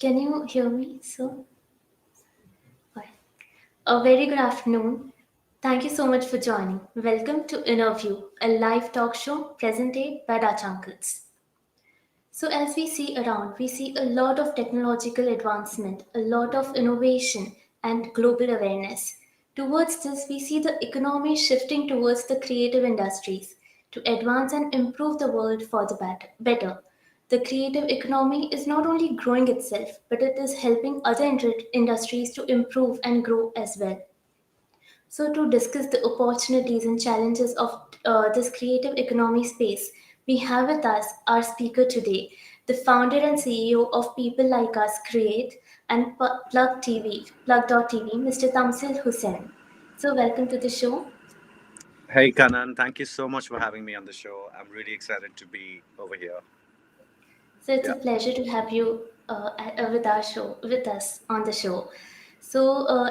Can you hear me, sir? Fine. A very good afternoon. Thank you so much for joining. Welcome to Innerview, a live talk show presented by Dutch Uncles. So, as we see around, we see a lot of technological advancement, a lot of innovation, and global awareness. Towards this, we see the economy shifting towards the creative industries to advance and improve the world for the better. The creative economy is not only growing itself, but it is helping other industries to improve and grow as well. So, to discuss the opportunities and challenges of this creative economy space, we have with us our speaker today, the founder and CEO of People Like Us Create and Plug.tv, Mr. Tamseel Hussain. So, welcome to the show. Hey, Kanan, thank you so much for having me on the show. I'm really excited to be over here. So, it's a Yeah. pleasure to have you with our show, with us on the show. So,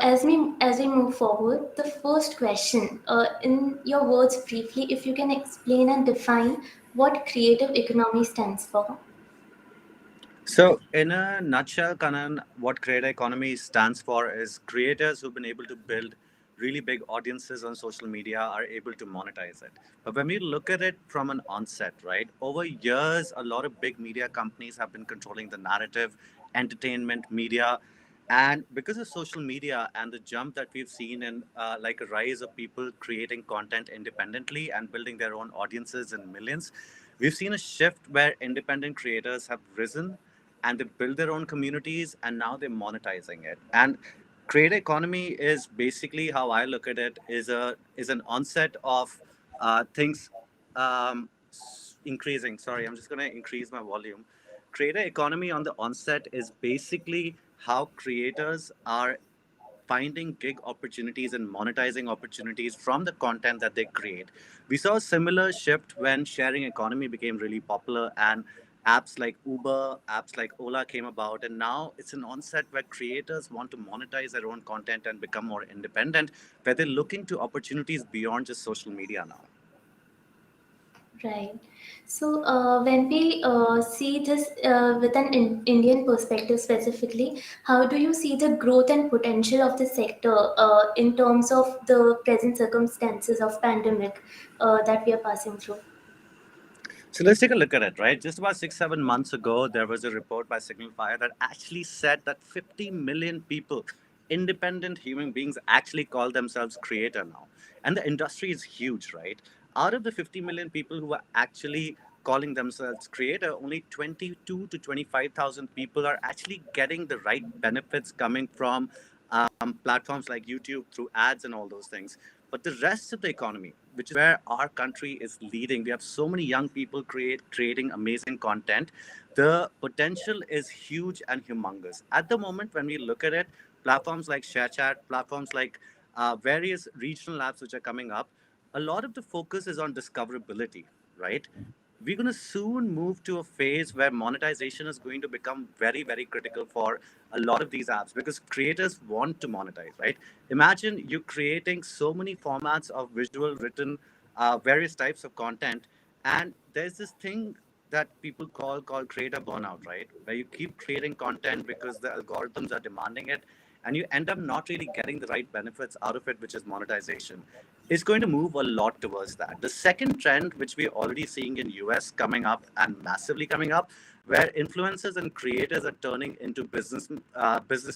as we move forward, the first question, in your words, briefly, if you can explain and define what creative economy stands for. So, in a nutshell, Kanan, what creator economy stands for is creators who've been able to build really big audiences on social media are able to monetize it. But when we look at it from an onset, right, over years, a lot of big media companies have been controlling the narrative, entertainment, media. And because of social media and the jump that we've seen in like a rise of people creating content independently and building their own audiences in millions, we've seen a shift where independent creators have risen and they build their own communities and now they're monetizing it. And creator economy is basically how I look at it is an onset of things increasing. Sorry, I'm just going to increase my volume. Creator economy on the onset is basically how creators are finding gig opportunities and monetizing opportunities from the content that they create. We saw a similar shift when sharing economy became really popular and apps like Uber, apps like Ola came about. And now it's an onset where creators want to monetize their own content and become more independent, where they're looking to opportunities beyond just social media now. Right. So, when we see this with an Indian perspective specifically, how do you see the growth and potential of the sector in terms of the present circumstances of pandemic that we are passing through? So let's take a look at it, right? Just about 6, 7 months ago, there was a report by Signal Fire that actually said that 50 million people, independent human beings, actually call themselves creator now. And the industry is huge, right? Out of the 50 million people who are actually calling themselves creator, only 22 to 25,000 people are actually getting the right benefits coming from platforms like YouTube through ads and all those things. But the rest of the economy, which is where our country is leading, we have so many young people creating amazing content. The potential is huge and humongous. At the moment, when we look at it, platforms like ShareChat, platforms like various regional apps which are coming up, a lot of the focus is on discoverability, right? We're going to soon move to a phase where monetization is going to become very, very critical for a lot of these apps because creators want to monetize, right? Imagine you creating so many formats of visual, written, various types of content, and there's this thing that people called creator burnout, right? Where you keep creating content because the algorithms are demanding it, and you end up not really getting the right benefits out of it, which is monetization. Is going to move a lot towards that. The second trend, which we're already seeing in US coming up and massively coming up, where influencers and creators are turning into business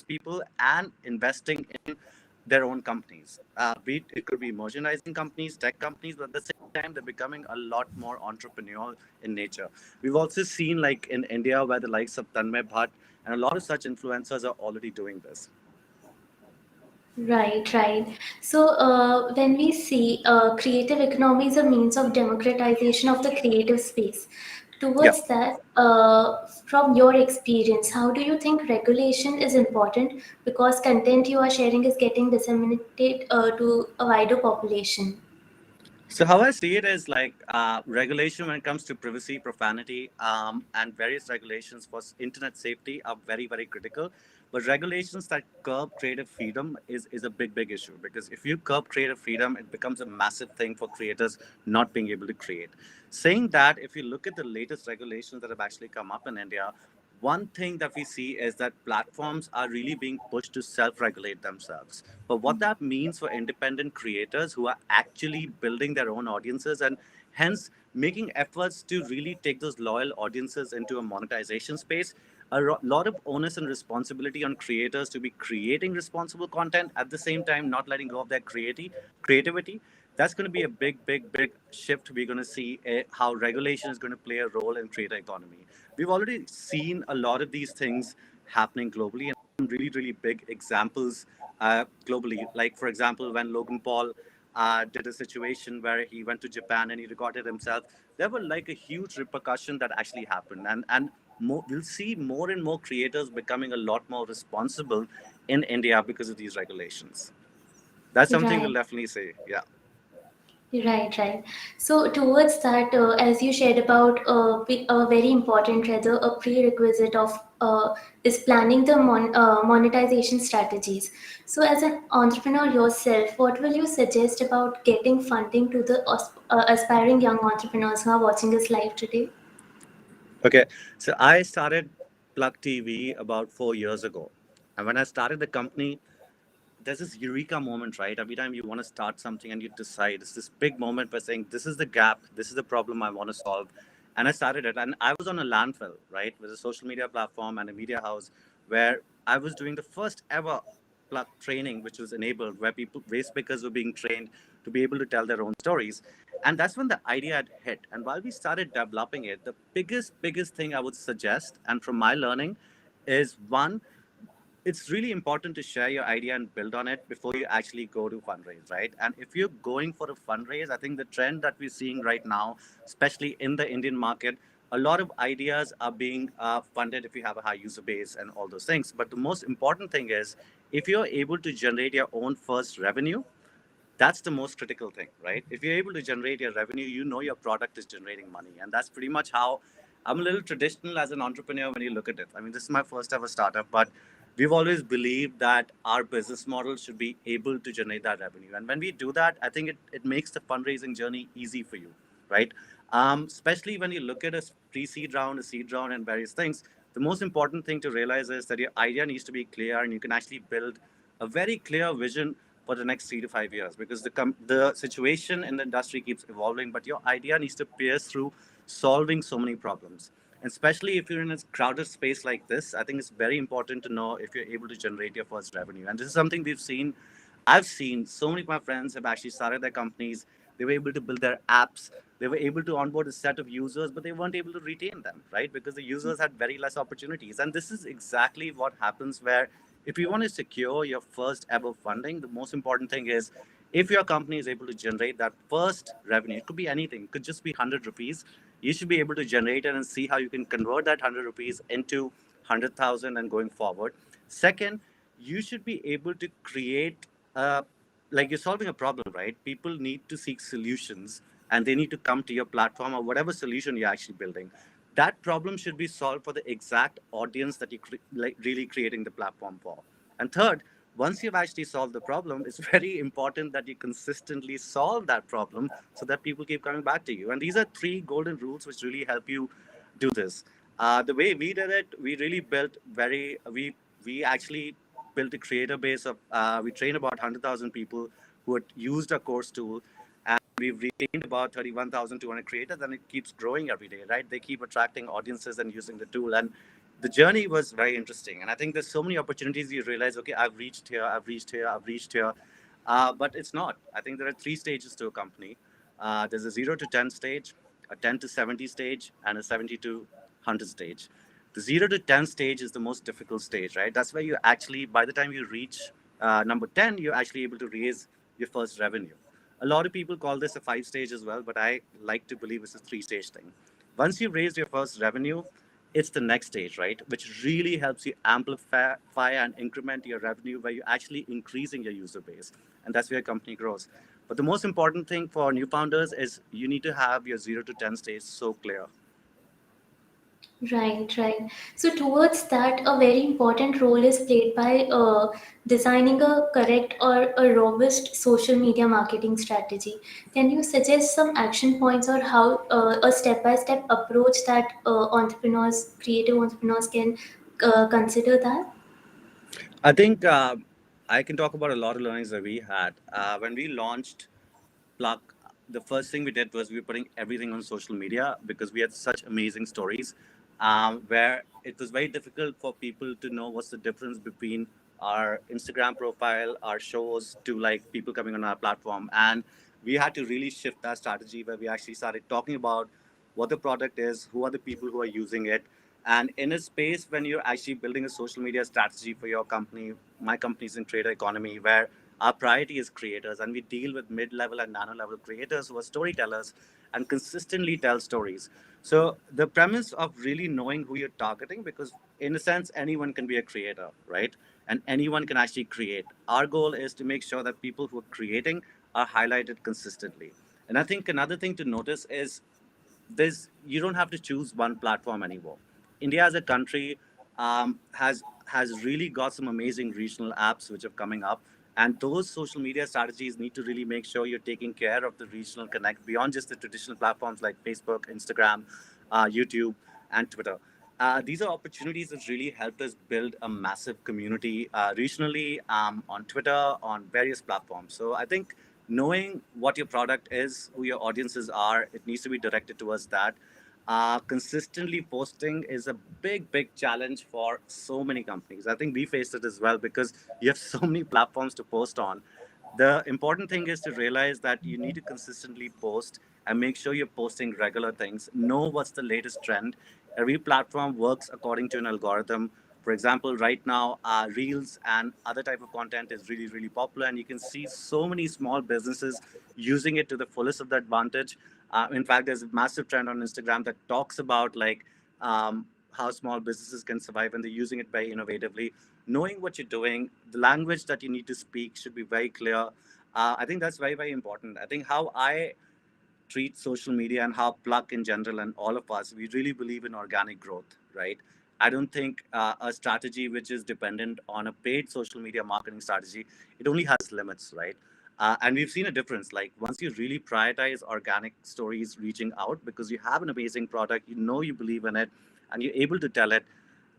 people and investing in their own companies. It could be merchandising companies, tech companies, but at the same time, they're becoming a lot more entrepreneurial in nature. We've also seen, like in India, where the likes of Tanmay Bhatt and a lot of such influencers are already doing this. Right, right. So, when we see creative economy is a means of democratization of the creative space, Yeah. towards that, from your experience, how do you think regulation is important because content you are sharing is getting disseminated to a wider population? So how I see it is like regulation when it comes to privacy, profanity, and various regulations for internet safety are very, very critical. But regulations that curb creative freedom is a big, big issue because if you curb creative freedom, it becomes a massive thing for creators not being able to create. Saying that, if you look at the latest regulations that have actually come up in India, one thing that we see is that platforms are really being pushed to self regulate themselves. But what that means for independent creators who are actually building their own audiences and hence making efforts to really take those loyal audiences into a monetization space, lot of onus and responsibility on creators to be creating responsible content at the same time not letting go of their creativity. That's going to be a big shift we're going to see, how regulation is going to play a role in creator economy. We've already seen a lot of these things happening globally, and some really big examples globally. Like for example, when Logan Paul did a situation where he went to Japan and he recorded himself, there were like a huge repercussion that actually happened, and we'll see more and more creators becoming a lot more responsible in India because of these regulations. That's something we'll Right. definitely say. Yeah. Right, right. So towards that, as you shared about a very important, rather a prerequisite of is planning the monetization strategies. So as an entrepreneur yourself, what will you suggest about getting funding to the aspiring young entrepreneurs who are watching us live today? Okay. So I started Plug TV about 4 years ago. And when I started the company, there's this eureka moment, right? Every time you want to start something and you decide, it's this big moment where saying, this is the gap, this is the problem I want to solve. And I started it. And I was on a landfill, right? With a social media platform and a media house where I was doing the first ever plug training, which was enabled, where people, race pickers were being trained to be able to tell their own stories. And that's when the idea had hit. And while we started developing it, the biggest thing I would suggest, and from my learning, is one, it's really important to share your idea and build on it before you actually go to fundraise, right? And if you're going for a fundraise, I think the trend that we're seeing right now, especially in the Indian market, a lot of ideas are being funded if you have a high user base and all those things. But the most important thing is if you're able to generate your own first revenue, that's the most critical thing, right? If you're able to generate your revenue, you know your product is generating money. And that's pretty much how I'm a little traditional as an entrepreneur when you look at it. I mean, this is my first ever startup, but we've always believed that our business model should be able to generate that revenue. And when we do that, I think it makes the fundraising journey easy for you, right? Especially when you look at a pre-seed round, a seed round, and various things, the most important thing to realize is that your idea needs to be clear and you can actually build a very clear vision for the next 3 to 5 years because the situation in the industry keeps evolving, but your idea needs to pierce through solving so many problems. And especially if you're in a crowded space like this, I think it's very important to know if you're able to generate your first revenue. And this is something we've seen. I've seen so many of my friends have actually started their companies. They were able to build their apps. They were able to onboard a set of users, but they weren't able to retain them, right? Because the users had very less opportunities. And this is exactly what happens where if you want to secure your first ever funding, the most important thing is if your company is able to generate that first revenue, it could be anything, it could just be 100 rupees. You should be able to generate it and see how you can convert that 100 rupees into 100,000 and going forward. Second, you should be able to create like you're solving a problem, right? People need to seek solutions and they need to come to your platform or whatever solution you're actually building. That problem should be solved for the exact audience that you're like really creating the platform for. And third, once you've actually solved the problem, it's very important that you consistently solve that problem so that people keep coming back to you. And these are three golden rules which really help you do this. The way we did it, we really built we actually built a creator base of we trained about 100,000 people who had used our course tool, and we've retained about 31,200 creators, and it keeps growing every day, right? They keep attracting audiences and using the tool, and the journey was very interesting. And I think there's so many opportunities you realize, okay, I've reached here, I've reached here, I've reached here, but it's not. I think there are three stages to a company. There's a 0 to 10 stage, a 10 to 70 stage, and a 70 to 100 stage. The 0 to 10 stage is the most difficult stage, right? That's where you actually, by the time you reach number 10, you're actually able to raise your first revenue. A lot of people call this a 5 stage as well, but I like to believe it's a 3 stage thing. Once you've raised your first revenue, it's the next stage, right? Which really helps you amplify and increment your revenue where you're actually increasing your user base. And that's where your company grows. But the most important thing for new founders is you need to have your 0 to 10 stage so clear. Right, right. So, towards that, a very important role is played by designing a correct or a robust social media marketing strategy. Can you suggest some action points or how a step by step approach that entrepreneurs, creative entrepreneurs can consider that? I think I can talk about a lot of learnings that we had when we launched Plug. The first thing we did was we were putting everything on social media because we had such amazing stories, where it was very difficult for people to know what's the difference between our Instagram profile, our shows, to like people coming on our platform. And we had to really shift that strategy where we actually started talking about what the product is, who are the people who are using it. And in a space when you're actually building a social media strategy for your company, my company is in creator economy, where our priority is creators, and we deal with mid-level and nano-level creators who are storytellers and consistently tell stories. So the premise of really knowing who you're targeting, because in a sense anyone can be a creator, right? And anyone can actually create. Our goal is to make sure that people who are creating are highlighted consistently. And I think another thing to notice is there's you don't have to choose one platform anymore. India as a country has really got some amazing regional apps which are coming up, and those social media strategies need to really make sure you're taking care of the regional connect beyond just the traditional platforms like Facebook, Instagram, YouTube, and Twitter. These are opportunities that really helped us build a massive community regionally, on Twitter, on various platforms. So I think knowing what your product is, who your audiences are, it needs to be directed towards that. Consistently posting is a big challenge for so many companies. I think we faced it as well because you have so many platforms to post on. The important thing is to realize that you need to consistently post and make sure you're posting regular things. Know what's the latest trend. Every platform works according to an algorithm. For example, right now, reels and other type of content is really popular, and you can see so many small businesses using it to the fullest of the advantage. In fact, there's a massive trend on Instagram that talks about like how small businesses can survive, and they're using it very innovatively. Knowing what you're doing, the language that you need to speak should be very clear. I think that's very important. I think how I treat social media and how Pluck in general and all of us, we really believe in organic growth, right? I don't think a strategy which is dependent on a paid social media marketing strategy, it only has limits, right? And we've seen a difference. Like once you really prioritize organic stories reaching out because you have an amazing product, you know you believe in it, and you're able to tell it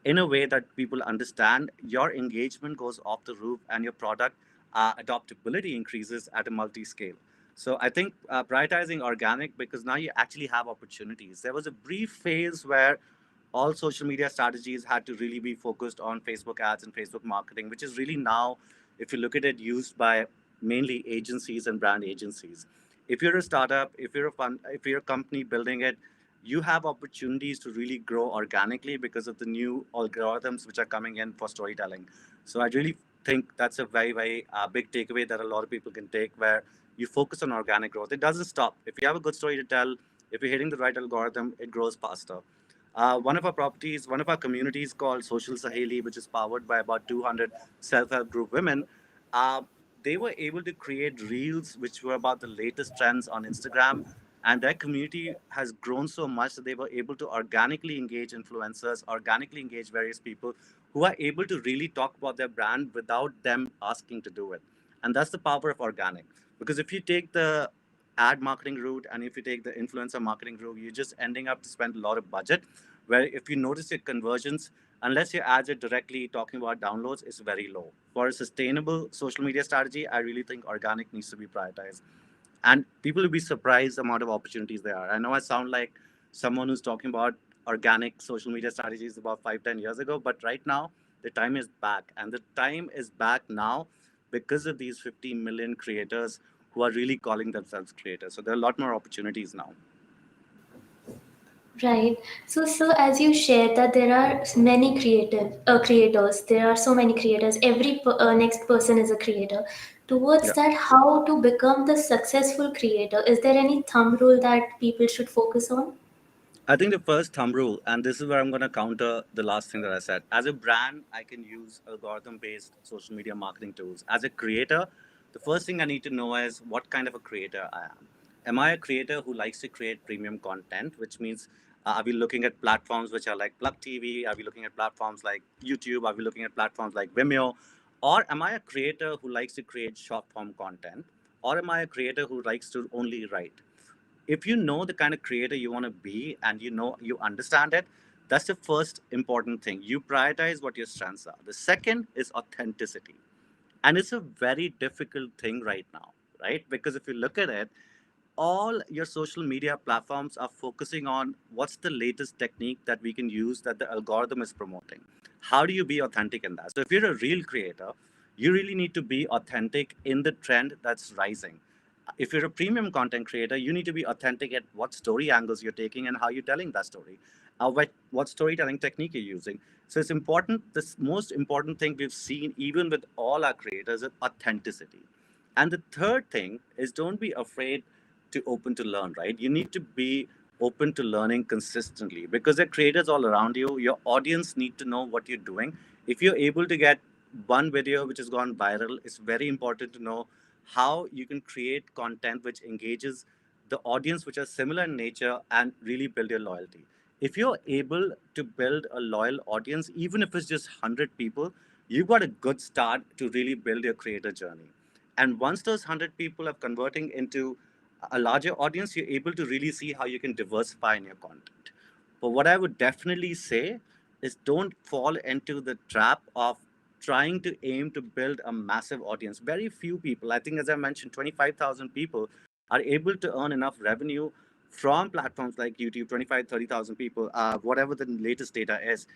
in a way that people understand, your engagement goes off the roof and your product adoptability increases at a multi scale. So I think prioritizing organic because now you actually have opportunities. There was a brief phase where all social media strategies had to really be focused on Facebook ads and Facebook marketing, which is really now, if you look at it, used by mainly agencies and brand agencies. If you're a startup, if you're a company building it, you have opportunities to really grow organically because of the new algorithms which are coming in for storytelling. So I really think that's a very big takeaway that a lot of people can take, where you focus on organic growth. It doesn't stop. If you have a good story to tell, if you're hitting the right algorithm, it grows faster. One of our communities called Social Saheli, which is powered by about 200 self-help group women, uh, they were able to create reels which were about the latest trends on Instagram, and their community has grown so much that they were able to organically engage influencers, organically engage various people who are able to really talk about their brand without them asking to do it. And that's the power of organic. Because if you take the ad marketing route and if you take the influencer marketing route, you're just ending up to spend a lot of budget. Where if you notice your conversions, unless your ads are directly talking about downloads, is very low. For a sustainable social media strategy, I really think organic needs to be prioritized, and people will be surprised the amount of opportunities there are. I know I sound like someone who's talking about organic social media strategies about 5, 10 years ago, but right now the time is back, and the time is back now because of these 50 million creators who are really calling themselves creators. So there are a lot more opportunities now. Right. So, as you shared that there are many creative creators, there are so many creators. Every next person is a creator. Towards Yeah. that, how to become the successful creator? Is there any thumb rule that people should focus on? I think the first thumb rule, and this is where I'm going to counter the last thing that I said. As a brand, I can use algorithm based social media marketing tools. As a creator, the first thing I need to know is what kind of a creator I am. Am I a creator who likes to create premium content, which means Are we looking at platforms which are like Plug TV? Are we looking at platforms like YouTube? Are we looking at platforms like Vimeo? Or am I a creator who likes to create short form content? Or am I a creator who likes to only write? If you know the kind of creator you want to be and you know you understand it, that's the first important thing. You prioritize what your strengths are. The second is authenticity. And it's a very difficult thing right now, right? Because if you look at it, all your social media platforms are focusing on what's the latest technique that we can use that the algorithm is promoting. How do you be authentic in that? So if you're a real creator, you really need to be authentic in the trend that's rising. If you're a premium content creator, you need to be authentic at what story angles you're taking and how you're telling that story, what storytelling technique you're using. So it's important. This most important thing we've seen, even with all our creators, is authenticity. And the third thing is don't be afraid to open to learn, right? You need to be open to learning consistently because there are creators all around you. Your audience need to know what you're doing. If you're able to get one video which has gone viral, it's very important to know how you can create content which engages the audience which are similar in nature and really build your loyalty. If you're able to build a loyal audience, even if it's just 100 people, you've got a good start to really build your creator journey. And once those 100 people are converting into a larger audience, you're able to really see how you can diversify in your content. But what I would definitely say is don't fall into the trap of trying to aim to build a massive audience. Very few people, I think, as I mentioned, 25,000 people are able to earn enough revenue from platforms like YouTube, 25, 30,000 people, whatever the latest data is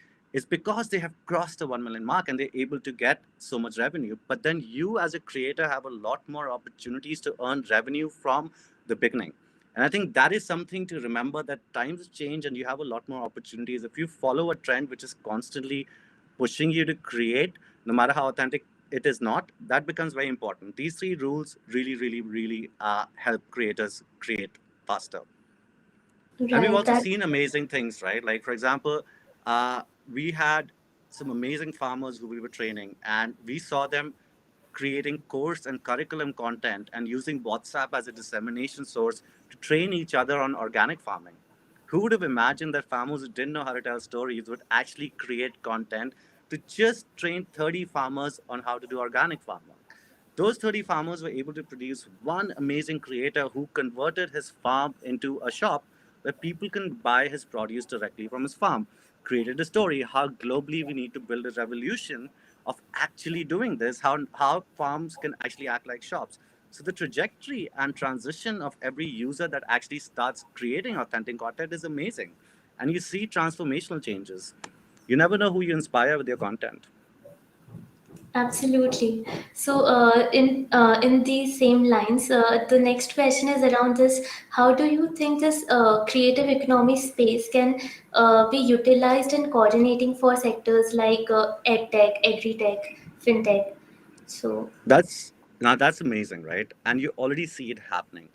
because they have crossed the 1 million mark and they're able to get so much revenue. But then you, as a creator, have a lot more opportunities to earn revenue from the beginning. And I think that is something to remember that times change and you have a lot more opportunities. If you follow a trend which is constantly pushing you to create, no matter how authentic it is not, that becomes very important. These three rules really, really, really help creators create faster. And we've Right, also that seen amazing things, right? Like, for example, uh, we had some amazing farmers who we were training, and we saw them creating course and curriculum content and using WhatsApp as a dissemination source to train each other on organic farming. Who would have imagined that farmers who didn't know how to tell stories would actually create content to just train 30 farmers on how to do organic farming? Those 30 farmers were able to produce one amazing creator who converted his farm into a shop where people can buy his produce directly from his farm. Created a story how globally we need to build a revolution of actually doing this, how farms can actually act like shops. So the trajectory and transition of every user that actually starts creating authentic content is amazing. And you see transformational changes. You never know who you inspire with your content. absolutely. So, in these same lines, the next question is around this. How do you think this creative economy space can be utilized in coordinating for sectors like edtech, agri-tech, fintech? So, That's amazing, right? And you already see it happening.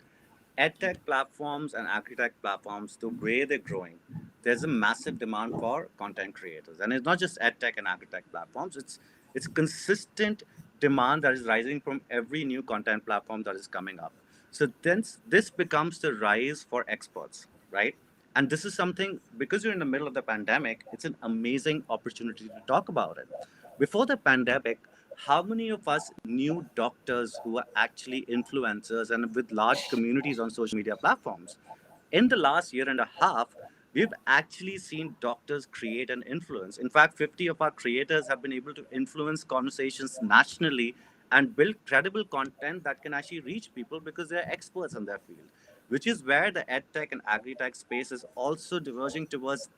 EdTech platforms and agri-tech platforms, the way they're growing, there's a massive demand for content creators. And it's not just EdTech and agri-tech platforms, it's consistent demand that is rising from every new content platform that is coming up. So then this becomes the rise for experts, right? And this is something, because you're in the middle of the pandemic, it's an amazing opportunity to talk about it. Before the pandemic, how many of us knew doctors who are actually influencers and with large communities on social media platforms? In the last year and a half, we've actually seen doctors create an influence. In fact, 50 of our creators have been able to influence conversations nationally and build credible content that can actually reach people because they're experts in their field, which is where the edtech and agri-tech space is also diverging towards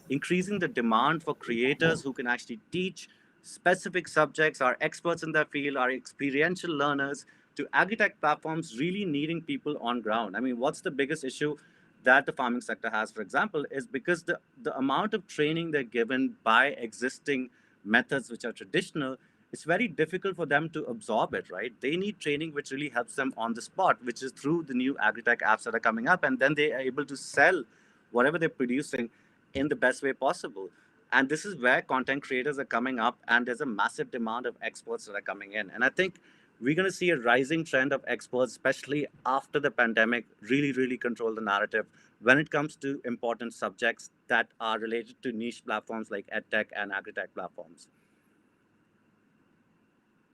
increasing the demand for creators who can actually teach specific subjects, are experts in their field, are experiential learners, to agri-tech platforms really needing people on ground. I mean, what's the biggest issue that the farming sector has, for example, is because the amount of training they're given by existing methods which are traditional, it's very difficult for them to absorb it, right? They need training which really helps them on the spot, which is through the new agri-tech apps that are coming up, and then they are able to sell whatever they're producing in the best way possible. And this is where content creators are coming up, and there's a massive demand of experts that are coming in. And I think we're going to see a rising trend of experts, especially after the pandemic, really control the narrative when it comes to important subjects that are related to niche platforms like edtech and agritech platforms.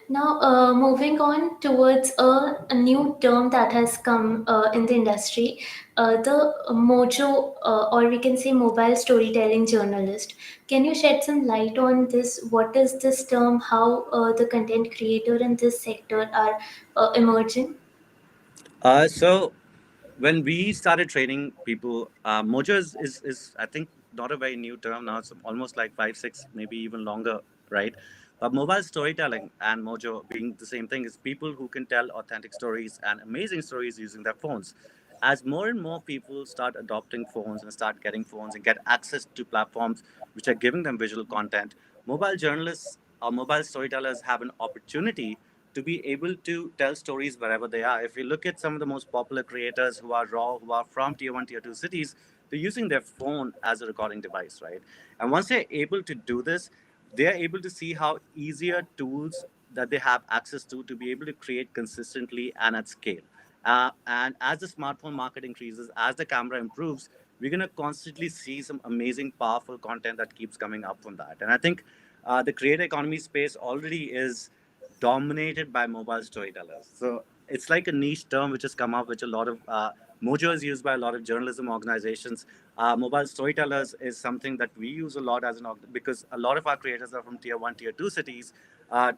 Now, moving on towards a new term that has come in the industry, the Mojo, or we can say mobile storytelling journalist. Can you shed some light on this? What is this term? How the content creator in this sector are emerging? So when we started training people, Mojo is I think not a very new term now. It's almost like 5, 6, maybe even longer, right? But mobile storytelling and Mojo being the same thing is people who can tell authentic stories and amazing stories using their phones. As more and more people start adopting phones and start getting phones and get access to platforms which are giving them visual content, mobile journalists or mobile storytellers have an opportunity to be able to tell stories wherever they are. If you look at some of the most popular creators who are raw, who are from tier one, tier two cities, they're using their phone as a recording device, right? And once they're able to do this, they're able to see how easier tools that they have access to be able to create consistently and at scale. And as the smartphone market increases, as the camera improves, we're going to constantly see some amazing, powerful content that keeps coming up from that. And I think the creator economy space already is dominated by mobile storytellers. So it's like a niche term which has come up, which a lot of Mojo is used by a lot of journalism organizations. Mobile storytellers is something that we use a lot as because a lot of our creators are from tier one, tier two cities,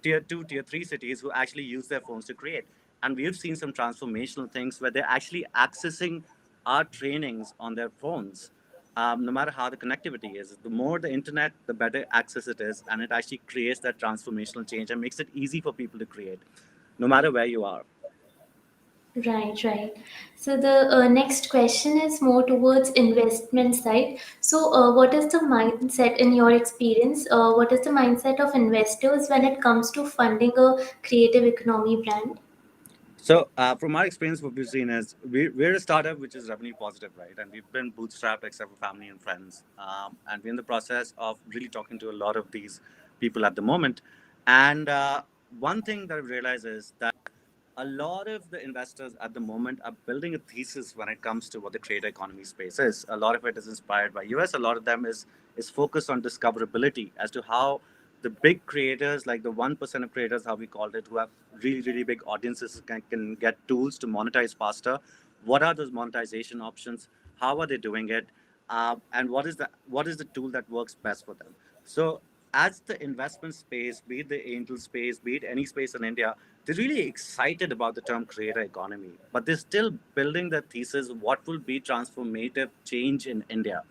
tier two, tier three cities who actually use their phones to create. And we have seen some transformational things where they're actually accessing our trainings on their phones. No matter how the connectivity is, the more the internet, the better access it is, and it actually creates that transformational change and makes it easy for people to create, no matter where you are. Right, right. So the next question is more towards investment side. So, what is the mindset in your experience? What is the mindset of investors when it comes to funding a creative economy brand? So, from our experience, what we've seen is we're a startup which is revenue positive, right? And we've been bootstrapped except for family and friends. And we're in the process of really talking to a lot of these people at the moment. And one thing that I've realized is that a lot of the investors at the moment are building a thesis when it comes to what the creator economy space is. A lot of it is inspired by US. A lot of them is focused on discoverability as to how the big creators, like the 1% of creators, how we called it, who have really big audiences, can get tools to monetize faster. What are those monetization options? How are they doing it? And what is the tool that works best for them? So as the investment space, be it the angel space, be it any space in India, they're really excited about the term creator economy, but they're still building the thesis what will be transformative change in India.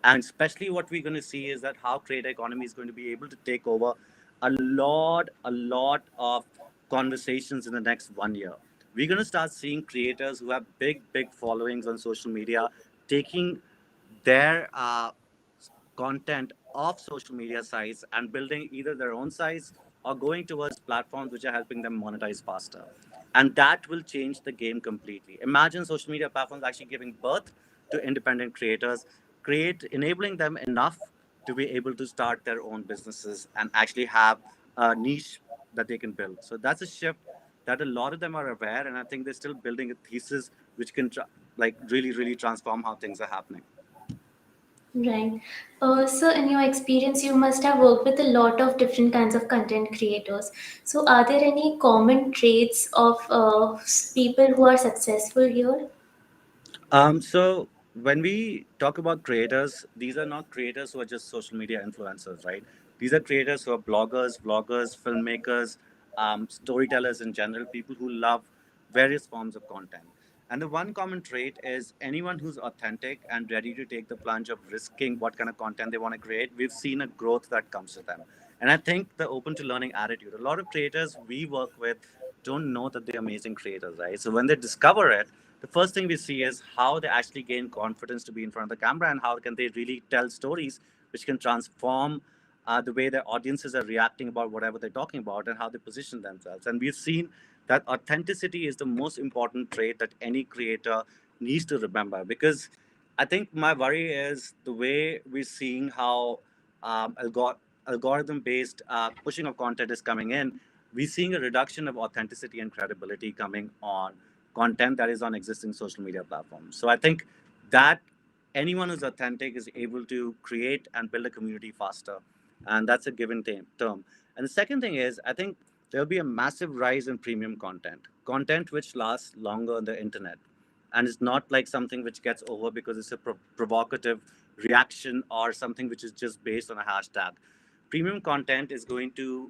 And especially what we're going to see is that how creator economy is going to be able to take over a lot of conversations in the next 1 year. We're going to start seeing creators who have big followings on social media taking their content off social media sites and building either their own sites or going towards platforms which are helping them monetize faster. And that will change the game completely. Imagine social media platforms actually giving birth to independent creators, enabling them enough to be able to start their own businesses and actually have a niche that they can build. So that's a shift that a lot of them are aware, and I think they're still building a thesis which can like really transform how things are happening. Right. So, in your experience, you must have worked with a lot of different kinds of content creators. So, are there any common traits of people who are successful here? So when we talk about creators, these are not creators who are just social media influencers, right? These are creators who are bloggers, vloggers, filmmakers, storytellers in general, people who love various forms of content. And the one common trait is anyone who's authentic and ready to take the plunge of risking what kind of content they want to create. We've seen a growth that comes to them. And I think the open to learning attitude, a lot of creators we work with don't know that they're amazing creators, right? So when they discover it, the first thing we see is how they actually gain confidence to be in front of the camera and how can they really tell stories which can transform the way their audiences are reacting about whatever they're talking about and how they position themselves. And we've seen that authenticity is the most important trait that any creator needs to remember, because I think my worry is the way we're seeing how algorithm based pushing of content is coming in. we're seeing a reduction of authenticity and credibility coming on content that is on existing social media platforms. So I think that anyone who's authentic is able to create and build a community faster, and that's a given term. And the second thing is, I think there'll be a massive rise in premium content which lasts longer on the internet, and it's not like something which gets over because it's a provocative reaction or something which is just based on a hashtag. Premium content is going to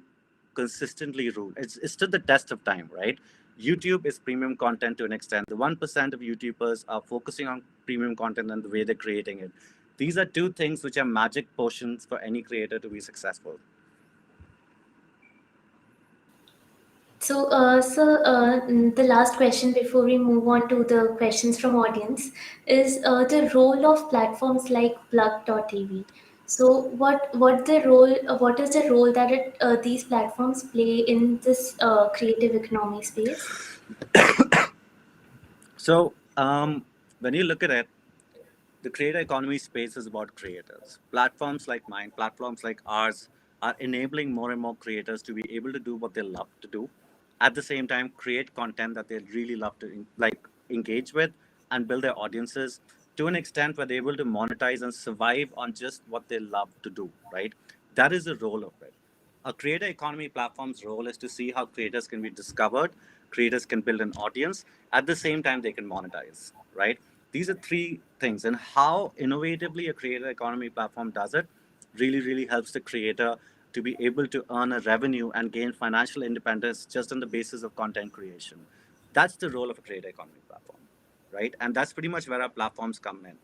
consistently rule. It's stood the test of time, right? YouTube is premium content to an extent. The 1% of YouTubers are focusing on premium content and the way they're creating it. These are two things which are magic potions for any creator to be successful. The last question before we move on to the questions from audience is the role of platforms like Plug.tv. So, what is the role that these platforms play in this creative economy space? So, when you look at it, the creator economy space is about creators. Platforms like mine, platforms like ours, are enabling more and more creators to be able to do what they love to do. At the same time, create content that they really love to engage with and build their audiences to an extent where they're able to monetize and survive on just what they love to do. Right? That is the role of it. A creator economy platform's role is to see how creators can be discovered, creators can build an audience, at the same time they can monetize, right? These are three things, and how innovatively a creator economy platform does it really, really helps the creator to be able to earn a revenue and gain financial independence just on the basis of content creation. That's the role of a creator economy platform, right? And that's pretty much where our platforms come in.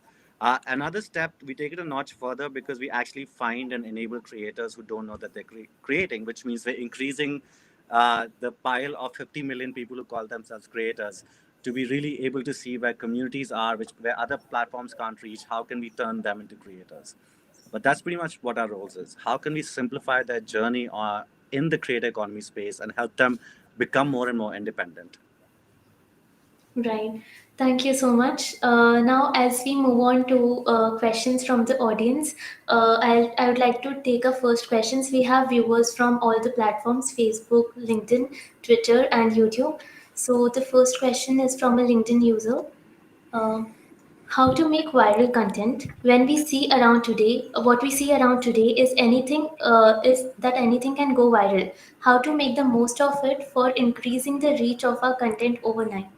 Another step, we take it a notch further because we actually find and enable creators who don't know that they're creating, which means we're increasing the pile of 50 million people who call themselves creators to be really able to see where communities are, which where other platforms can't reach. How can we turn them into creators? But that's pretty much what our roles is. How can we simplify their journey in the creator economy space and help them become more and more independent? Right. Thank you so much. Now, as we move on to questions from the audience, I would like to take a first questions. We have viewers from all the platforms: Facebook, LinkedIn, Twitter, and YouTube. So the first question is from a LinkedIn user. Uh, how to make viral content when we see around today? What we see around today is that anything can go viral. How to make the most of it for increasing the reach of our content overnight?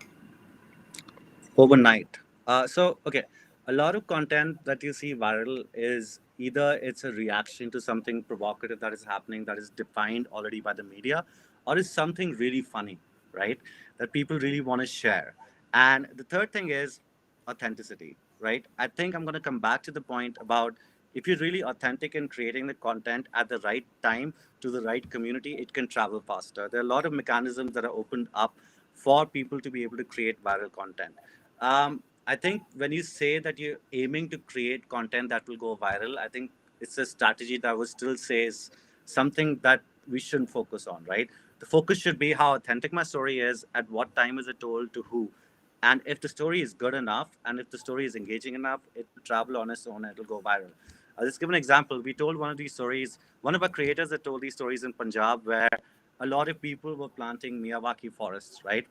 Overnight. Okay, a lot of content that you see viral is either it's a reaction to something provocative that is happening that is defined already by the media, or is something really funny, right? That people really want to share. And the third thing is authenticity, right? I think I'm going to come back to the point about if you're really authentic in creating the content at the right time to the right community, it can travel faster. There are a lot of mechanisms that are opened up for people to be able to create viral content. I think when you say that you're aiming to create content that will go viral, I think it's a strategy that I would still say is something that we shouldn't focus on, right? The focus should be how authentic my story is, at what time is it told, to who. And if the story is good enough and if the story is engaging enough, it will travel on its own and it'll go viral. I'll just give an example. We told one of these stories, one of our creators that told these stories in Punjab where a lot of people were planting Miyawaki forests, right?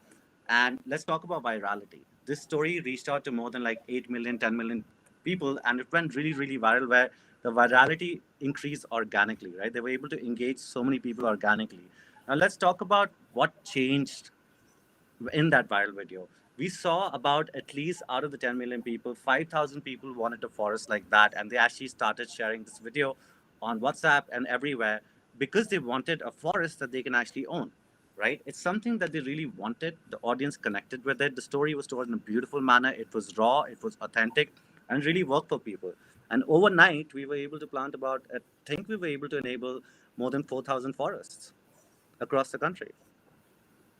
And let's talk about virality. This story reached out to more than like 8 million, 10 million people, and it went really, really viral where the virality increased organically, right? They were able to engage so many people organically. Now, let's talk about what changed in that viral video. We saw about at least out of the 10 million people, 5,000 people wanted a forest like that. And they actually started sharing this video on WhatsApp and everywhere because they wanted a forest that they can actually own, right? It's something that they really wanted. The audience connected with it. The story was told in a beautiful manner. It was raw, it was authentic, and really worked for people. And overnight, we were able to plant about, I think we were able to enable more than 4,000 forests across the country.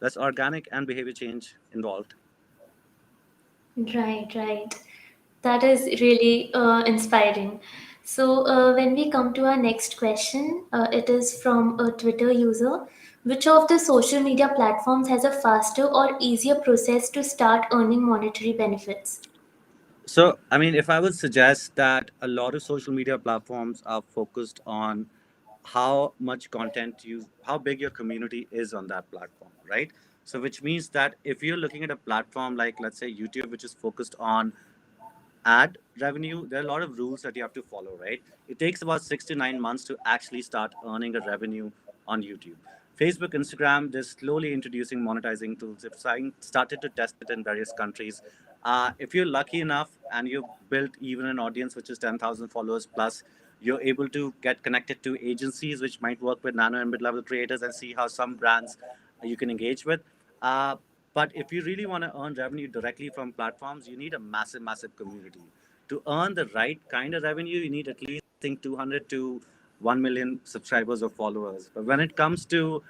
That's organic and behavior change involved. Right, right. That is really inspiring. So, when we come to our next question, it is from a Twitter user. Which of the social media platforms has a faster or easier process to start earning monetary benefits? If I would suggest that a lot of social media platforms are focused on how much content you, how big your community is on that platform, right? So which means that if you're looking at a platform like, let's say, YouTube, which is focused on ad revenue, there are a lot of rules that you have to follow, right? It takes about 6 to 9 months to actually start earning a revenue on YouTube. Facebook, Instagram, they're slowly introducing monetizing tools. They've started to test it in various countries. If you're lucky enough and you've built even an audience which is 10,000 followers plus, you're able to get connected to agencies which might work with nano and mid-level creators and see how some brands you can engage with. Uh, but if you really want to earn revenue directly from platforms, you need a massive, massive community. To earn the right kind of revenue, you need at least, I think, 200 to 1 million subscribers or followers. But when it comes to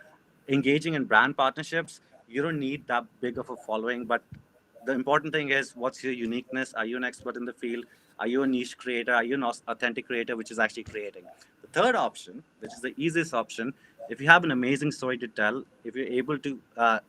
engaging in brand partnerships, you don't need that big of a following. But the important thing is, what's your uniqueness? Are you an expert in the field? Are you a niche creator? Are you an authentic creator which is actually creating? The third option, which is the easiest option, if you have an amazing story to tell, if you're able to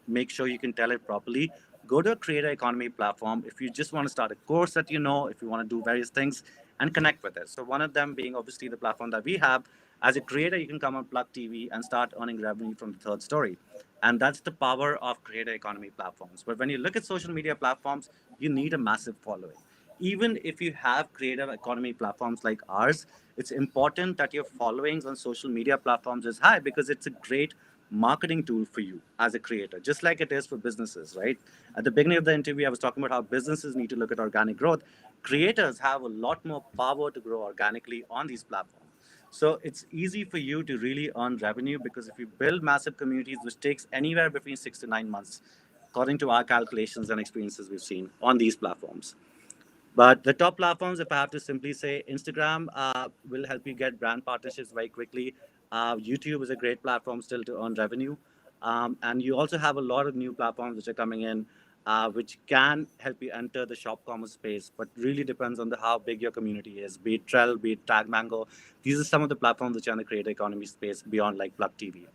make sure you can tell it properly, go to a creator economy platform. If you just want to start a course that you know, if you want to do various things and connect with it. So one of them being obviously the platform that we have. As a creator, you can come on Plug TV and start earning revenue from the third story. And that's the power of creator economy platforms. But when you look at social media platforms, you need a massive following. Even if you have creative economy platforms like ours, it's important that your followings on social media platforms is high because it's a great marketing tool for you as a creator, just like it is for businesses, right? At the beginning of the interview, I was talking about how businesses need to look at organic growth. Creators have a lot more power to grow organically on these platforms. So it's easy for you to really earn revenue because if you build massive communities, which takes anywhere between 6 to 9 months, according to our calculations and experiences we've seen on these platforms. But the top platforms, if I have to simply say, Instagram will help you get brand partnerships very quickly. YouTube is a great platform still to earn revenue. And you also have a lot of new platforms which are coming in, which can help you enter the shop commerce space, but really depends on how big your community is, be it Trell, be it Tag Mango. These are some of the platforms which are in the creator economy space beyond like Plug TV.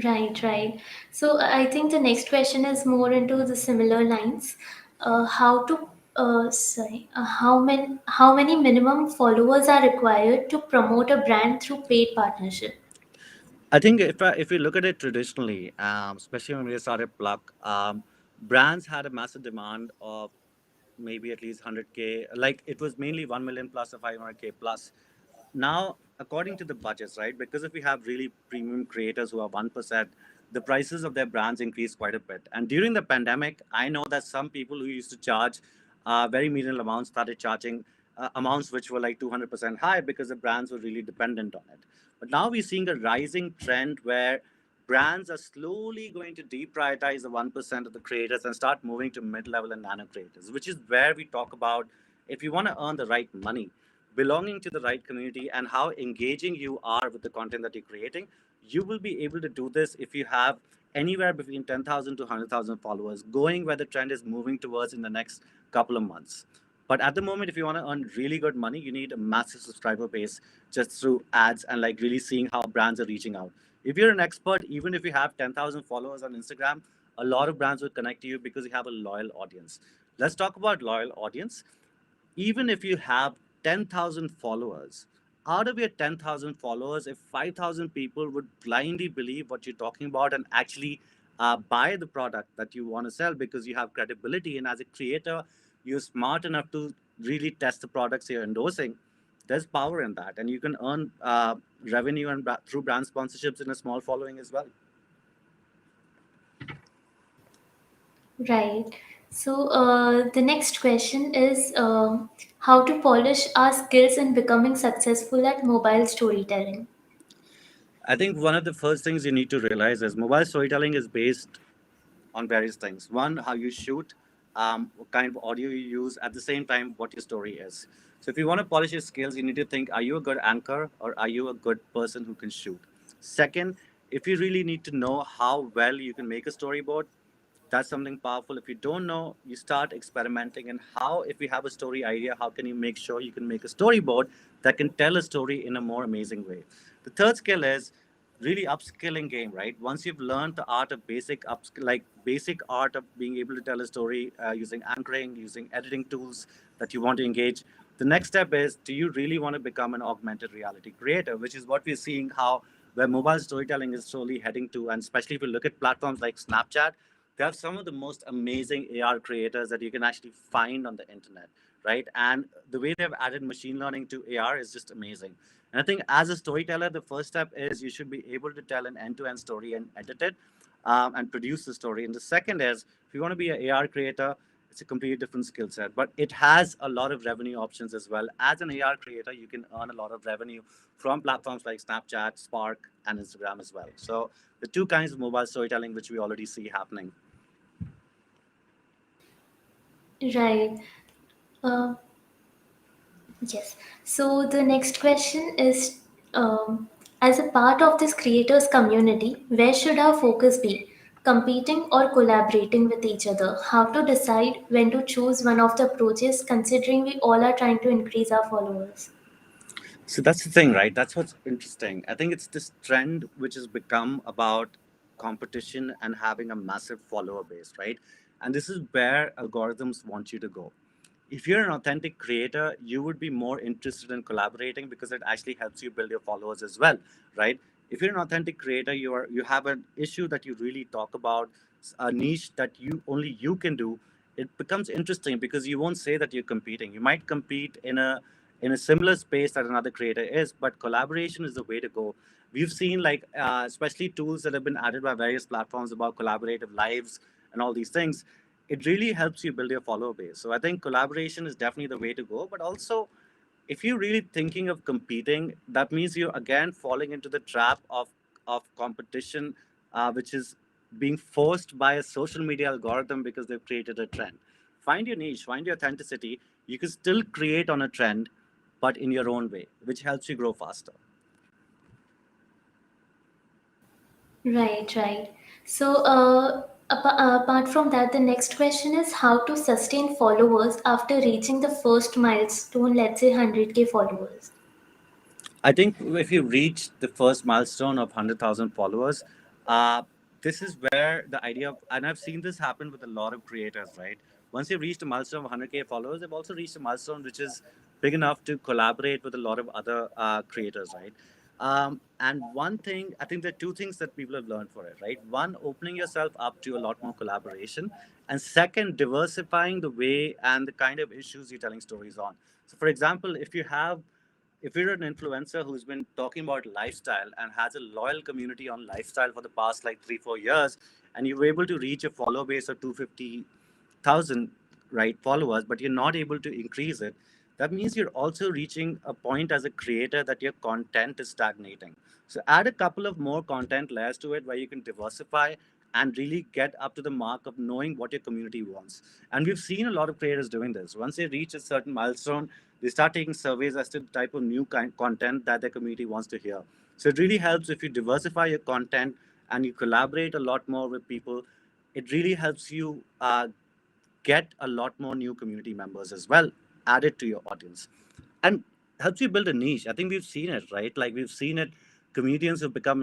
Right, right. So I think the next question is more into the similar lines. How to how many minimum followers are required to promote a brand through paid partnership? I think if you look at it traditionally, especially when we started Pluck, brands had a massive demand of maybe at least 100K. Like it was mainly 1 million plus or 500K plus. Now, according to the budgets, right? Because if we have really premium creators who are 1%, the prices of their brands increase quite a bit. And during the pandemic, I know that some people who used to charge very minimal amounts started charging amounts which were like 200% high because the brands were really dependent on it. But now we're seeing a rising trend where brands are slowly going to deprioritize the 1% of the creators and start moving to mid-level and nano creators, which is where we talk about if you want to earn the right money, belonging to the right community, and how engaging you are with the content that you're creating, you will be able to do this if you have anywhere between 10,000 to 100,000 followers, going where the trend is moving towards in the next couple of months. But at the moment, if you want to earn really good money, you need a massive subscriber base just through ads and like really seeing how brands are reaching out. If you're an expert, even if you have 10,000 followers on Instagram, a lot of brands will connect to you because you have a loyal audience. Let's talk about loyal audience. Even if you have 10,000 followers, out of your 10,000 followers, if 5,000 people would blindly believe what you're talking about and actually buy the product that you want to sell because you have credibility, and as a creator, you're smart enough to really test the products you're endorsing, there's power in that. And you can earn revenue and through brand sponsorships in a small following as well. Right. So the next question is how to polish our skills in becoming successful at mobile storytelling. I think one of the first things you need to realize is mobile storytelling is based on various things. One, how you shoot, what kind of audio you use, at the same time, what your story is. So, if you want to polish your skills, you need to think, are you a good anchor or are you a good person who can shoot? Second, if you really need to know how well you can make a storyboard, that's something powerful. If you don't know, you start experimenting. And how, if you have a story idea, how can you make sure you can make a storyboard that can tell a story in a more amazing way? The third skill is really upskilling game, right? Once you've learned the art of like basic art of being able to tell a story using anchoring, using editing tools that you want to engage, The next step is, do you really want to become an augmented reality creator, which is what we're seeing how where mobile storytelling is slowly heading to. And especially if you look at platforms like Snapchat, they have some of the most amazing AR creators that you can actually find on the internet, right? And the way they've added machine learning to AR is just amazing. And I think as a storyteller, the first step is you should be able to tell an end-to-end story and edit it, and produce the story. And the second is, if you want to be an AR creator, it's a completely different skill set, but it has a lot of revenue options as well. As an AR creator, you can earn a lot of revenue from platforms like Snapchat, Spark, and Instagram as well. So the two kinds of mobile storytelling which we already see happening. Right. Uh, yes. So the next question is, as a part of this creators community, where should our focus be? Competing or collaborating with each other? How to decide when to choose one of the approaches, considering we all are trying to increase our followers? So that's the thing, right? That's what's interesting. I think it's this trend which has become about competition and having a massive follower base, right? And this is where algorithms want you to go. If you're an authentic creator, you would be more interested in collaborating because it actually helps you build your followers as well, right? If you're an authentic creator, you have an issue that you really talk about, a niche that you only you can do. It becomes interesting because you won't say that you're competing. You might compete in a similar space that another creator is, but collaboration is the way to go. We've seen like especially tools that have been added by various platforms about collaborative lives and all these things. It really helps you build your follower base. So I think collaboration is definitely the way to go. But also, if you're really thinking of competing, that means you're again falling into the trap of competition, which is being forced by a social media algorithm because they've created a trend. Find your niche, find your authenticity. You can still create on a trend, but in your own way, which helps you grow faster. Right, right. So, apart from that, the next question is how to sustain followers after reaching the first milestone, let's say 100K followers. I think if you reach the first milestone of 100,000 followers, uh, this is where the idea of, and I've seen this happen with a lot of creators, right? Once you've reached a milestone of 100K followers, they've also reached a milestone which is big enough to collaborate with a lot of other creators, right? And one thing, I think there are two things that people have learned for it, right? One, opening yourself up to a lot more collaboration. And second, diversifying the way and the kind of issues you're telling stories on. So, for example, if you're an influencer who's been talking about lifestyle and has a loyal community on lifestyle for the past like 3 4 years, and you're able to reach a follower base of 250,000, right, followers, but you're not able to increase it, that means you're also reaching a point as a creator that your content is stagnating. So add a couple of more content layers to it where you can diversify and really get up to the mark of knowing what your community wants. And we've seen a lot of creators doing this. Once they reach a certain milestone, they start taking surveys as to the type of new content that their community wants to hear. So it really helps if you diversify your content and you collaborate a lot more with people. It really helps you get a lot more new community members as well added to your audience, and helps you build a niche. I think we've seen it, right? Like we've seen it, comedians who've become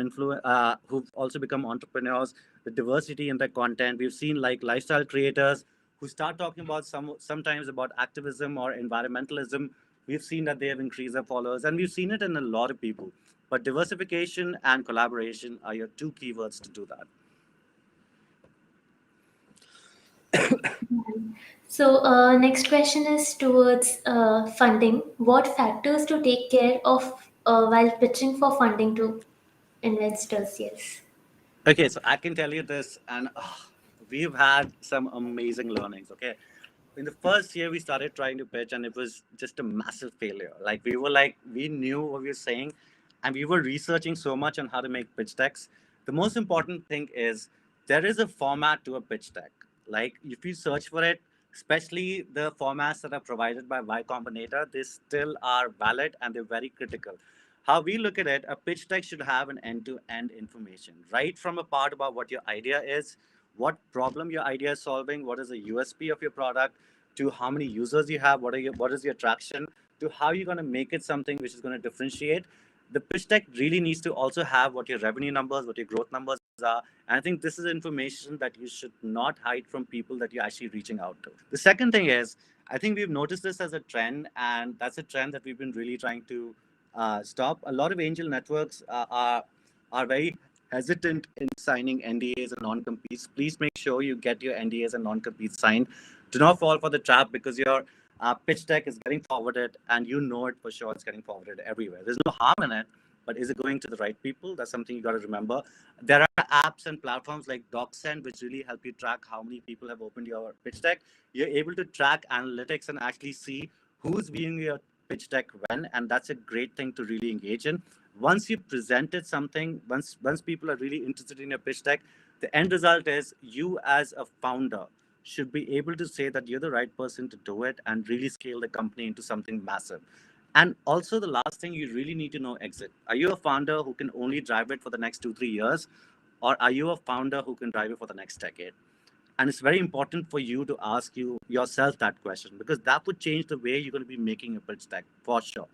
who've also become entrepreneurs, the diversity in their content. We've seen like lifestyle creators who start talking about sometimes about activism or environmentalism. We've seen that they have increased their followers, and we've seen it in a lot of people. But diversification and collaboration are your two keywords to do that. So, next question is towards funding. What factors to take care of while pitching for funding to investors? Yes. Okay, so I can tell you this, and we've had some amazing learnings. Okay, in the first year we started trying to pitch, and it was just a massive failure. Like we knew what we were saying, and we were researching so much on how to make pitch decks. The most important thing is there is a format to a pitch deck. Like if you search for it, especially the formats that are provided by Y Combinator, they still are valid and they're very critical. How we look at it, a pitch deck should have an end-to-end information, right from a part about what your idea is, what problem your idea is solving, what is the USP of your product, to how many users you have, what is your attraction, to how you're going to make it something which is going to differentiate. The pitch deck really needs to also have what your revenue numbers, what your growth numbers are. And I think this is information that you should not hide from people that you're actually reaching out to. The second thing is, I think we've noticed this as a trend, and that's a trend that we've been really trying to stop. A lot of angel networks are very hesitant in signing NDAs and non-competes. Please make sure you get your NDAs and non-competes signed. Do not fall for the trap because your pitch deck is getting forwarded, and you know it for sure. It's getting forwarded everywhere. There's no harm in it, but is it going to the right people? That's something you got to remember. There are apps and platforms like DocSend which really help you track how many people have opened your pitch deck. You're able to track analytics and actually see who's viewing your pitch deck when, and that's a great thing to really engage in. Once you presented something, once people are really interested in your pitch deck, the end result is you as a founder should be able to say that you're the right person to do it and really scale the company into something massive. And also, the last thing you really need to know, exit. Are you a founder who can only drive it for the next 2 3 years, or are you a founder who can drive it for the next decade? And it's very important for you to ask you yourself that question, because that would change the way you're going to be making a pitch deck for sure.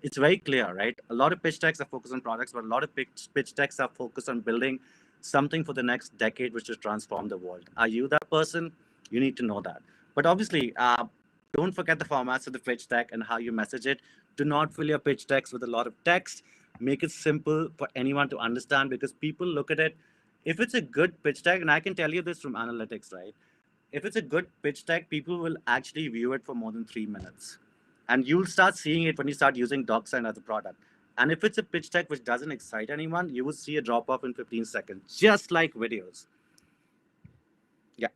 It's very clear, right? A lot of pitch decks are focused on products, but a lot of pitch decks are focused on building something for the next decade which will transform the world. Are you that person? You need to know that. But obviously, don't forget the formats of the pitch deck and how you message it. Do not fill your pitch decks with a lot of text. Make it simple for anyone to understand, because people look at it. If it's a good pitch deck, and I can tell you this from analytics, right? If it's a good pitch deck, people will actually view it for more than 3 minutes. And you'll start seeing it when you start using DocSign as a product. And if it's a pitch deck which doesn't excite anyone, you will see a drop off in 15 seconds, just like videos. Yeah.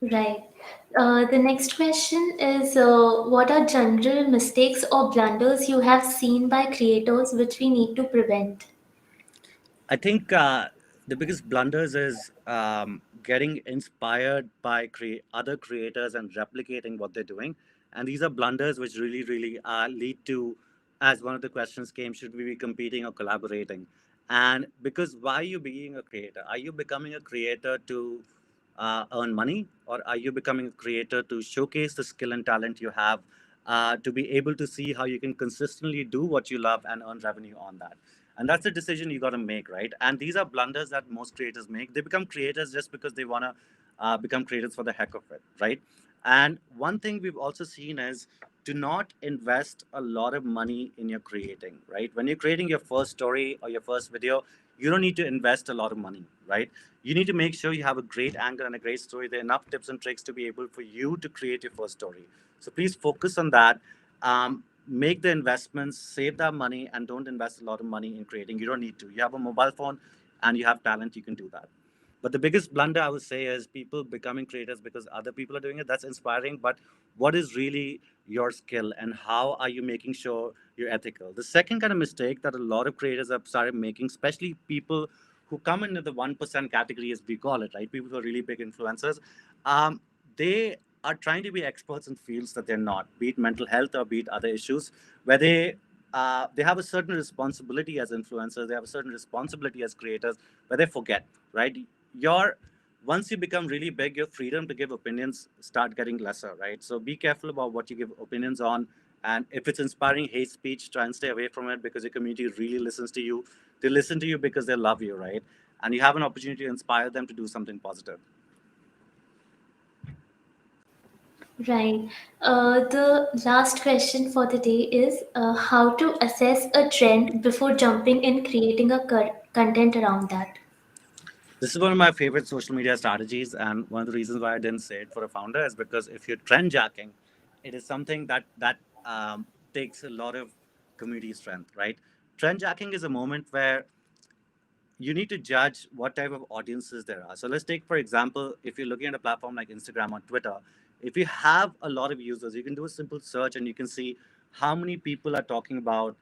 Right. The next question is what are general mistakes or blunders you have seen by creators which we need to prevent? I think the biggest blunders is getting inspired by other creators and replicating what they're doing. And these are blunders which really, really lead to, as one of the questions came, should we be competing or collaborating? And because why are you being a creator? Are you becoming a creator to earn money, or are you becoming a creator to showcase the skill and talent you have, to be able to see how you can consistently do what you love and earn revenue on that? And that's the decision you got to make, right? And these are blunders that most creators make. They become creators just because they want to become creators for the heck of it, right? And one thing we've also seen is, do not invest a lot of money in your creating, right? When you're creating your first story or your first video, you don't need to invest a lot of money, right? You need to make sure you have a great angle and a great story. There are enough tips and tricks to be able for you to create your first story. So please focus on that. Make the investments, save that money, and don't invest a lot of money in creating. You don't need to. You have a mobile phone and you have talent, you can do that. But the biggest blunder I would say is people becoming creators because other people are doing it. That's inspiring, but what is really your skill, and how are you making sure you're ethical? The second kind of mistake that a lot of creators have started making, especially people who come into the 1% category, as we call it, right? People who are really big influencers, they are trying to be experts in fields that they're not, be it mental health or be it other issues, where they have a certain responsibility as influencers, they have a certain responsibility as creators, where they forget, right? Your Once you become really big, your freedom to give opinions start getting lesser, right? So be careful about what you give opinions on. And if it's inspiring hate speech, try and stay away from it, because your community really listens to you. They listen to you because they love you, right? And you have an opportunity to inspire them to do something positive. Right. The last question for the day is how to assess a trend before jumping and creating a content around that. This is one of my favorite social media strategies, and one of the reasons why I didn't say it for a founder is because if you're trend jacking, it is something that takes a lot of community strength, right? Trend jacking is a moment where you need to judge what type of audiences there are. So let's take, for example, if you're looking at a platform like Instagram or Twitter, if you have a lot of users, you can do a simple search and you can see how many people are talking about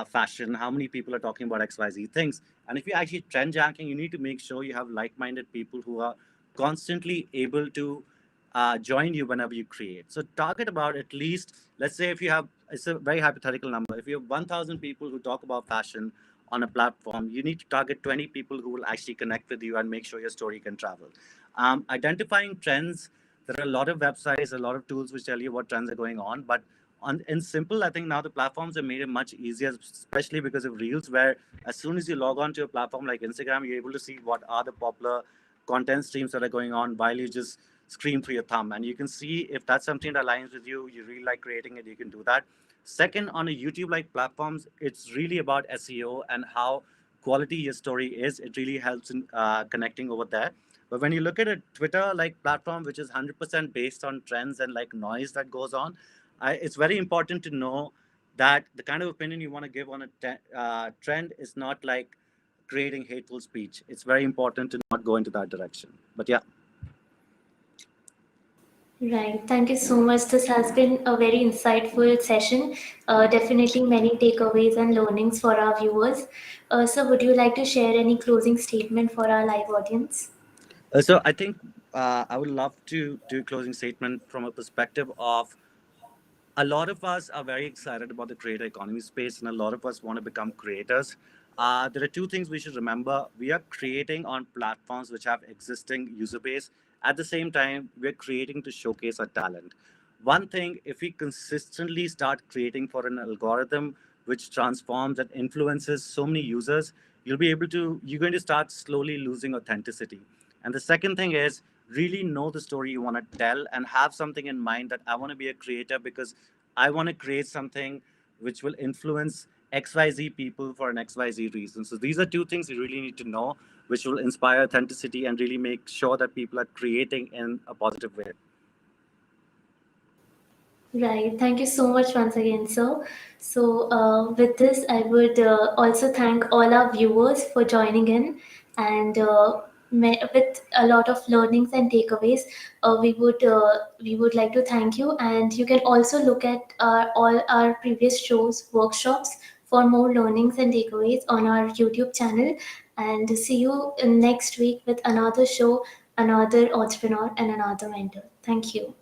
fashion, how many people are talking about XYZ things. And if you're actually trend jacking, you need to make sure you have like minded people who are constantly able to join you whenever you create. So target about at least, let's say if you have, it's a very hypothetical number, if you have 1,000 people who talk about fashion on a platform, you need to target 20 people who will actually connect with you and make sure your story can travel. Identifying trends, there are a lot of websites, a lot of tools which tell you what trends are going on, but in simple, I think now the platforms have made it much easier, especially because of Reels, where as soon as you log on to a platform like Instagram, you're able to see what are the popular content streams that are going on while you just screen through your thumb. And you can see if that's something that aligns with you, you really like creating it, you can do that. Second, on a YouTube like platforms, it's really about SEO and how quality your story is. It really helps in connecting over there. But when you look at a Twitter like platform, which is 100% based on trends and like noise that goes on, it's very important to know that the kind of opinion you want to give on a trend is not like creating hateful speech. It's very important to not go into that direction. But yeah. Right. Thank you so much. This has been a very insightful session. Definitely many takeaways and learnings for our viewers. So, would you like to share any closing statement for our live audience? So I think I would love to do a closing statement from a perspective of a lot of us are very excited about the creator economy space, and a lot of us want to become creators. There are two things we should remember. We are creating on platforms which have existing user base. At the same time, we're creating to showcase our talent. One thing, if we consistently start creating for an algorithm which transforms and influences so many users, you're going to start slowly losing authenticity. And the second thing is really know the story you want to tell and have something in mind that I want to be a creator because I want to create something which will influence XYZ people for an XYZ reason. So these are two things you really need to know, which will inspire authenticity and really make sure that people are creating in a positive way. Right. Thank you so much once again, sir. So, with this, I would also thank all our viewers for joining in, and with a lot of learnings and takeaways, we would like to thank you. And you can also look at all our previous shows, workshops for more learnings and takeaways on our YouTube channel. And see you next week with another show, another entrepreneur, and another mentor. Thank you.